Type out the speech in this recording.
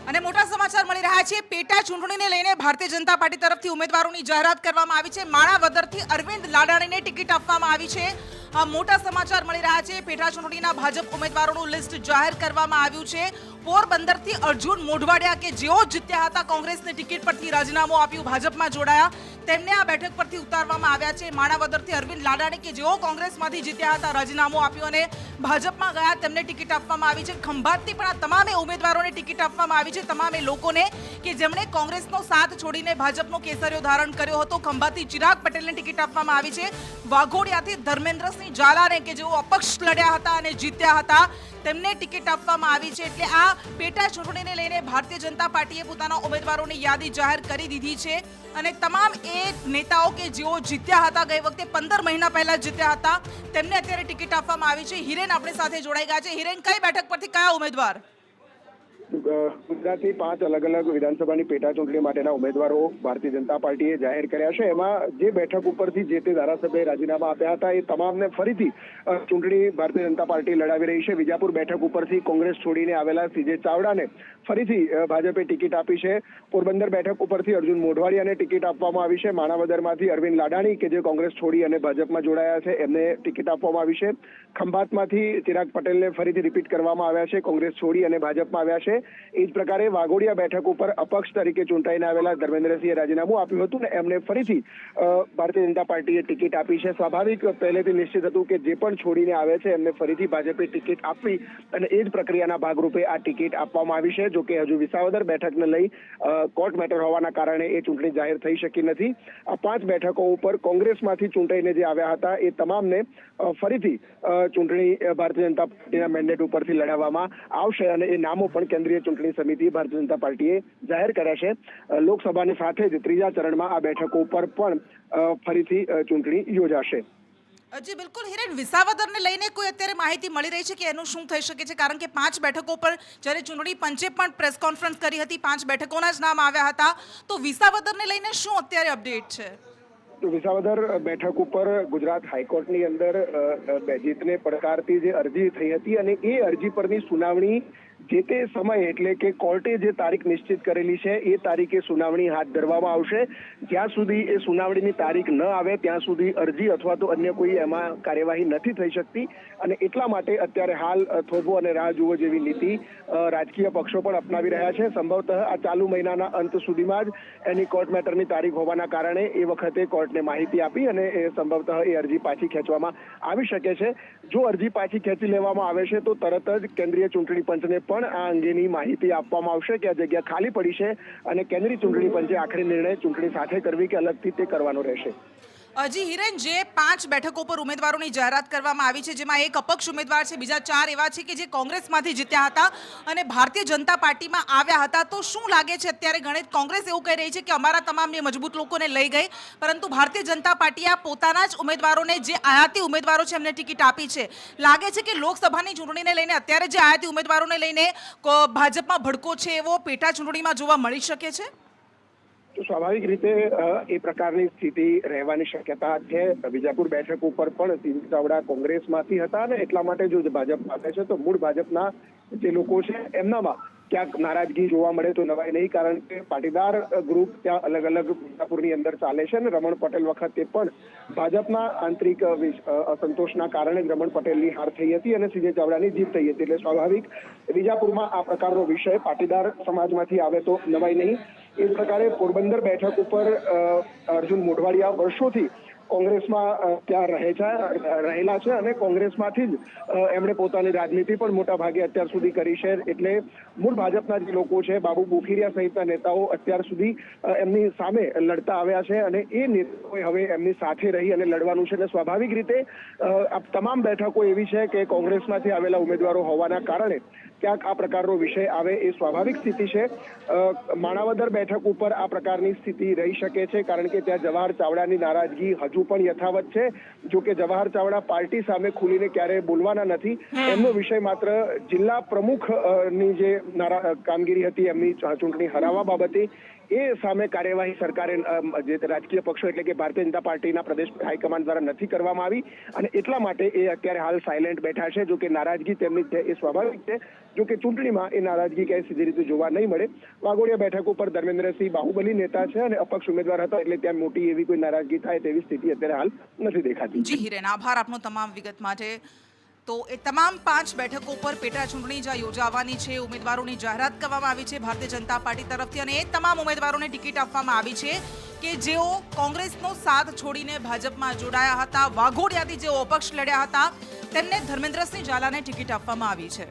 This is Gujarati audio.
અને મોટા સમાચાર મળી રહ્યા છે। પેટા ચૂંટણીને લઈને ભારતીય જનતા પાર્ટી તરફથી ઉમેદવારોની જાહેરાત કરવામાં આવી છે। માણાવદરથી અરવિંદ લાડાણીને ટિકિટ આપવામાં આવી છે। આ મોટા સમાચાર મળી રહ્યા છે। પેટા ચૂંટણીના ભાજપ ઉમેદવારોનું લિસ્ટ જાહેર કરવામાં આવ્યું છે। પોરબંદરથી અર્જુન મોઢવાડિયા કે જેઓ જીત્યા હતા કોંગ્રેસની ટિકિટ પરથી રાજીનામું આપ્યું, ભાજપમાં જોડાયા, તેમને આ બેઠક પરથી ઉતારવામાં આવ્યા છે। માણાવદરથી અરવિંદ લાડાણી કે જેઓ કોંગ્રેસમાંથી જીત્યા હતા, રાજીનામું આપ્યું અને ભાજપમાં ગયા, તેમને ટિકિટ આપવામાં આવી છે। ખંભાતથી પણ આ તમામે ઉમેદવારોને ટિકિટ આપવામાં આવી છે। તમામે લોકોને કે જેમણે કોંગ્રેસનો સાથ છોડીને ભાજપનો કેસરિયો ધારણ કર્યો હતો। ખંભાતથી ચિરાગ પટેલને ટિકિટ આપવામાં આવી છે। વાઘોડિયાથી ધર્મેન્દ્રસિંહ ઝાલાને કે જેઓ અપક્ષ લડ્યા હતા અને જીત્યા હતા, તેમને ટિકિટ આપવામાં આવી છે। એટલે આ પેટા ચૂંટણીને લઈને ભારતીય જનતા પાર્ટીએ પોતાના ઉમેદવારોની યાદી જાહેર કરી દીધી છે અને તમામ એ નેતાઓ કે જેઓ જીત્યા હતા, ગઈ વખતે 15 મહિના પહેલા જીત્યા હતા, તેમને અત્યારે ટિકિટ આપવામાં આવી છે। હિરેન આપણી સાથે જોડાઈ ગયા છે। હિરેન, કઈ બેઠક પરથી કયા ઉમેદવાર? ગુજરાતની 5 અલગ અલગ વિધાનસભાની પેટા ચૂંટણી માટેના ઉમેદવારો ભારતીય જનતા પાર્ટીએ જાહેર કર્યા છે। એમાં જે બેઠક ઉપરથી જે તે ધારાસભ્યએ રાજીનામા આપ્યા હતા એ તમામને ફરીથી ચૂંટણી ભારતીય જનતા પાર્ટી લડાવી રહી છે। વિજાપુર બેઠક ઉપરથી કોંગ્રેસ છોડીને આવેલા સીજે ચાવડાને ફરીથી ભાજપે ટિકિટ આપી છે। પોરબંદર બેઠક ઉપરથી અર્જુન મોઢવાડિયાને ટિકિટ આપવામાં આવી છે। માણાવદરમાંથી અરવિંદ લાડાણી કે જે કોંગ્રેસ છોડી અને ભાજપમાં જોડાયા છે, એમને ટિકિટ આપવામાં આવી છે। ખંભાતમાંથી ચિરાગ પટેલને ફરીથી રિપીટ કરવામાં આવ્યા છે, કોંગ્રેસ છોડી અને ભાજપમાં આવ્યા છે। એ જ પ્રકારે વાઘોડિયા બેઠક ઉપર અપક્ષ તરીકે ચૂંટાઈને આવેલા ધર્મેન્દ્રસિંહે રાજીનામું આપ્યું હતું ને એમને ફરીથી ભારતીય જનતા પાર્ટીએ ટિકિટ આપી છે। સ્વાભાવિક પહેલેથી નિશ્ચિત હતું કે જે પણ છોડીને આવે છે એમને ફરીથી ભાજપે ટિકિટ આપવી અને એ જ પ્રક્રિયાના ભાગરૂપે આ ટિકિટ આપવામાં આવી છે। જોકે હજુ વિસાવદર બેઠકને લઈ કોર્ટ મેટર હોવાના કારણે એ ચૂંટણી જાહેર થઈ શકી નથી। આ 5 બેઠકો ઉપર કોંગ્રેસમાંથી ચૂંટાઈને જે આવ્યા હતા એ તમામને ફરીથી ચૂંટણી ભારતીય જનતા પાર્ટીના મેન્ડેટ ઉપરથી લડાવવામાં આવશે અને એ નામો પણ કેન્દ્રીય ચૂંટણી સમિતિ ભારતીય જનતા પાર્ટીએ જાહેર કર્યા છે। લોકસભાની સાથે જ ત્રીજા ચરણમાં આ બેઠકો ઉપર પણ ફરીથી ચૂંટણી યોજાશે। જી બિલકુલ હિરેન, વિસાવદરને લઈને કોઈ અત્યારે માહિતી મળી રહી છે કે એનું શું થઈ શકે છે? કારણ કે 5 બેઠકો પર જ્યારે ચૂંટણી પંચે પણ પ્રેસ કોન્ફરન્સ કરી હતી, 5 બેઠકોના જ નામ આવ્યા હતા, તો વિસાવદરને લઈને શું અત્યારે અપડેટ છે? વિસાવદર બેઠક ઉપર ગુજરાત હાઈકોર્ટની અંદર જીતને પડકારતી જે અરજી થઈ હતી અને એ અરજી પરની સુનાવણી જે તે સમયે એટલે કે કોર્ટે જે તારીખ નિશ્ચિત કરેલી છે એ તારીખે સુનાવણી હાથ ધરવામાં આવશે। જ્યાં સુધી એ સુનાવણીની તારીખ ન આવે ત્યાં સુધી અરજી અથવા તો અન્ય કોઈ એમાં કાર્યવાહી નથી થઈ શકતી અને એટલા માટે અત્યારે હાલ થોભો અને રાહ જુઓ જેવી નીતિ રાજકીય પક્ષો પણ અપનાવી રહ્યા છે। સંભવતઃ આ ચાલુ મહિનાના અંત સુધીમાં જ એની કોર્ટ મેટરની તારીખ હોવાના કારણે એ વખતે કોર્ટને માહિતી આપી અને એ સંભવતઃ એ અરજી પાછી ખેંચવામાં આવી શકે છે। જો અરજી પાછી ખેંચી લેવામાં આવે છે તો તરત જ કેન્દ્રીય ચૂંટણી પંચને પણ આ અંગેની માહિતી આપવામાં આવશે કે આ જગ્યા ખાલી પડી છે અને કેન્દ્રીય ચૂંટણી પંચે આખરી નિર્ણય ચૂંટણી સાથે કરવી કે અલગથી તે કરવાનો રહેશે। જી હિરેન, જે 5 બેઠકો પર ઉમેદવારોની જાહેરાત કરવામાં આવી છે, જેમાં એક અપક્ષ ઉમેદવાર છે, બીજા 4 એવા છે કે જે કોંગ્રેસમાંથી જીત્યા હતા અને ભારતીય જનતા પાર્ટીમાં આવ્યા હતા, તો શું લાગે છે અત્યારે ગણિત? કોંગ્રેસ એવું કહી રહી છે કે અમારા તમામ મજબૂત લોકોને લઈ ગઈ, પરંતુ ભારતીય જનતા પાર્ટીએ પોતાના જ ઉમેદવારોને, જે આયાતી ઉમેદવારો છે, એમને ટિકિટ આપી છે। લાગે છે કે લોકસભાની ચૂંટણીને લઈને અત્યારે જે આયાતી ઉમેદવારોને લઈને ભાજપમાં ભડકો છે એવો પેટા ચૂંટણીમાં જોવા મળી શકે છે? તો સ્વાભાવિક રીતે એ પ્રકારની સ્થિતિ રહેવાની શક્યતા છે। વિજાપુર બેઠક ઉપર પણ સીજે ચાવડા કોંગ્રેસમાંથી હતા અને એટલા માટે જો ભાજપ આવે છે તો મૂળ ભાજપના જે લોકો છે એમનામાં ક્યાંક નારાજગી જોવા મળે તો નવાઈ નહીં, કારણ કે પાટીદાર ગ્રુપ ત્યાં અલગ અલગ વિજાપુરની અંદર ચાલે છે અને રમણ પટેલ વખતે પણ ભાજપના આંતરિક અસંતોષના કારણે જ રમણ પટેલની હાર થઈ હતી અને સીજે ચાવડાની જીત થઈ હતી। એટલે સ્વાભાવિક વિજાપુરમાં આ પ્રકારનો વિષય પાટીદાર સમાજમાંથી આવે તો નવાઈ નહીં। એ પ્રકારે પોરબંદર બેઠક ઉપર અર્જુન મોઢવાડિયા વર્ષોથી કોંગ્રેસમાં ત્યાં રહેલા છે અને કોંગ્રેસમાંથી જ એમણે પોતાની રાજનીતિ પણ મોટા ભાગે અત્યાર સુધી કરી છે। એટલે મૂળ ભાજપના જે લોકો છે, બાબુ બોખીરિયા સહિતના નેતાઓ અત્યાર સુધી એમની સામે લડતા આવ્યા છે અને એ નેતાઓએ હવે એમની સાથે રહી અને લડવાનું છે અને સ્વાભાવિક રીતે આ તમામ બેઠકો એવી છે કે કોંગ્રેસમાંથી આવેલા ઉમેદવારો હોવાના કારણે ક્યાંક આ પ્રકારનો વિષય આવે એ સ્વાભાવિક સ્થિતિ છે। માણાવદર બેઠક ઉપર આ પ્રકારની સ્થિતિ રહી શકે છે, કારણ કે ત્યાં જવાહર ચાવડાની નારાજગી હજુ પણ યથાવત છે। જો કે જવાહર ચાવડા પાર્ટી સામે ખુલીને ક્યારેય બોલવાના નથી, એમનો વિષય માત્ર જિલ્લા પ્રમુખની જે કામગીરી હતી એમની ચૂંટણી હરાવવા બાબતે એ સામે કાર્યવાહી સરકારે જે રાજકીય પક્ષો એટલે કે ભારતીય જનતા પાર્ટીના પ્રદેશ હાઈકમાન્ડ દ્વારા નથી કરવામાં આવી અને એટલા માટે એ અત્યારે હાલ સાયલેન્ટ બેઠા છે। જો કે નારાજગી તેમની છે એ સ્વાભાવિક છે। જો કે ચૂંટણીમાં એ નારાજગી ક્યાંય સીધી રીતે જોવા નહીં મળે. વાઘોડિયા બેઠક ઉપર ધર્મેન્દ્રસિંહ બાહુબલી નેતા છે અને અપક્ષ ઉમેદવાર હતા, એટલે ત્યાં મોટી એવી કોઈ નારાજગી થાય તેવી સ્થિતિ અત્યારે હાલ નથી દેખાતી. જી હિરેન, આભાર આપનો તમામ વિગત માટે. તો એ તમામ 5 બેઠકો પર પેટા ચૂંટણી જ્યાં યોજાવાની છે, ઉમેદવારોની જાહેરાત કરવામાં આવી છે ભારતીય જનતા પાર્ટી તરફથી, અને એ તમામ ઉમેદવારોને ટિકિટ આપવામાં આવી છે કે જેઓ કોંગ્રેસનો સાથ છોડીને ભાજપમાં જોડાયા હતા. વાઘોડિયાથી જેઓ અપક્ષ લડ્યા હતા તેમને ધર્મેન્દ્રસિંહ ઝાલાને ટિકિટ આપવામાં આવી છે.